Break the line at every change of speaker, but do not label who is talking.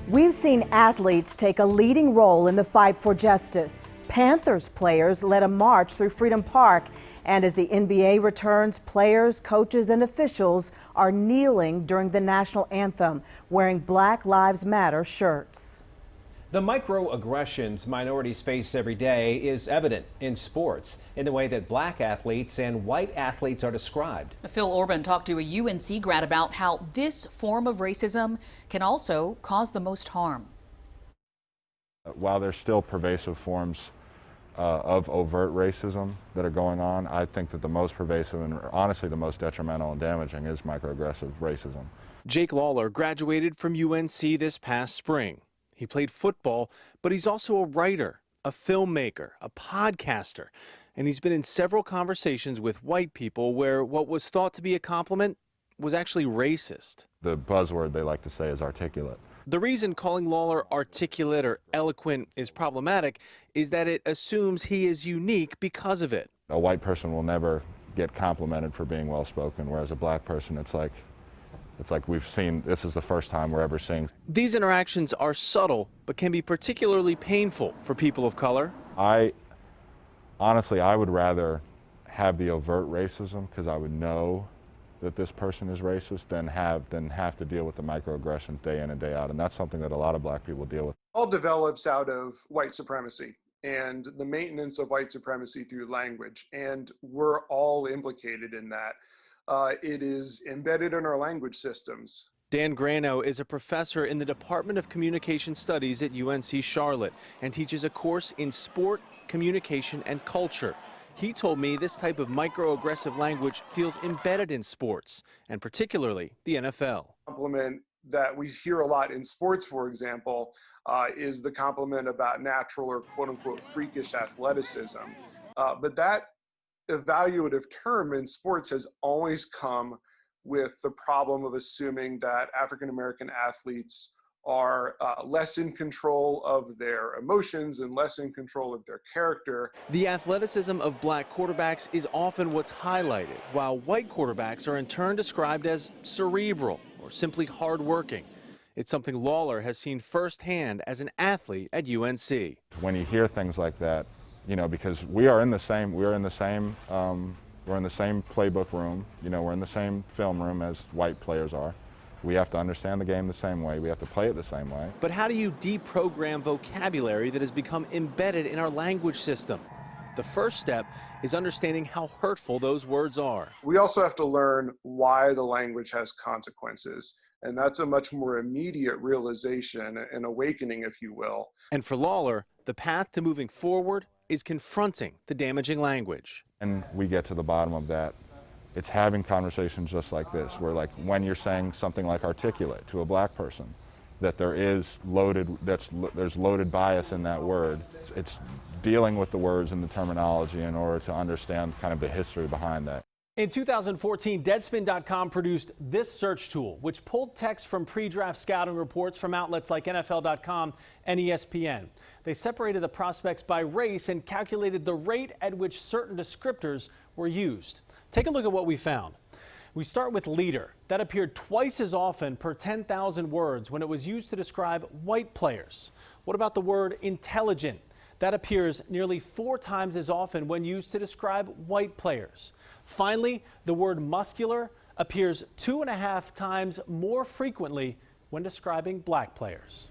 We've seen athletes take a leading role in the fight for justice. Panthers players led a march through Freedom Park. And as the NBA returns, players, coaches, and officials are kneeling during the national anthem, wearing Black Lives Matter shirts.
The microaggressions minorities face every day is evident in sports in the way that black athletes and white athletes are described.
Phil Orban talked to a UNC grad about how this form of racism can also cause the most harm.
While there's still pervasive forms of overt racism that are going on, I think that the most pervasive and honestly the most detrimental and damaging is microaggressive racism.
Jake Lawler graduated from UNC this past spring. He played football, but he's also a writer, a filmmaker, a podcaster, and he's been in several conversations with white people where what was thought to be a compliment was actually racist.
The buzzword they like to say is articulate.
The reason calling Lawler articulate or eloquent is problematic is that it assumes he is unique because of it.
A white person will never get complimented for being well-spoken, whereas a black person, it's like we've seen, this is the first time we're ever seeing.
These interactions are subtle, but can be particularly painful for people of color.
Honestly, I would rather have the overt racism because I would know that this person is racist than have to deal with the microaggressions day in and day out. And that's something that a lot of black people deal with.
All develops out of white supremacy and the maintenance of white supremacy through language. And we're all implicated in that. It is embedded in our language systems.
Dan Grano is a professor in the Department of Communication Studies at UNC Charlotte and teaches a course in sport, communication, and culture. He told me this type of microaggressive language feels embedded in sports, and particularly the NFL.
Compliment that we hear a lot in sports, for example, is the compliment about natural or quote-unquote freakish athleticism. But that evaluative term in sports has always come with the problem of assuming that African-American athletes are less in control of their emotions and less in control of their character.
The athleticism of black quarterbacks is often what's highlighted, while white quarterbacks are in turn described as cerebral or simply hardworking. It's something Lawler has seen firsthand as an athlete at UNC.
When you hear things like that, you know, because we're in the same playbook room, you know, we're in the same film room as white players are. We have to understand the game the same way. We have to play it the same way.
But how do you deprogram vocabulary that has become embedded in our language system? The first step is understanding how hurtful those words are.
We also have to learn why the language has consequences. And that's a much more immediate realization, an awakening, if you will.
And for Lawler, the path to moving forward is confronting the damaging language.
And we get to the bottom of that. It's having conversations just like this, where like when you're saying something like articulate to a black person, that there's loaded bias in that word. It's dealing with the words and the terminology in order to understand kind of the history behind that.
In 2014, Deadspin.com produced this search tool, which pulled text from pre-draft scouting reports from outlets like NFL.com and ESPN. They separated the prospects by race and calculated the rate at which certain descriptors were used. Take a look at what we found. We start with leader. That appeared twice as often per 10,000 words when it was used to describe white players. What about the word intelligent? That appears nearly 4 times as often when used to describe white players. Finally, the word muscular appears 2.5 times more frequently when describing black players.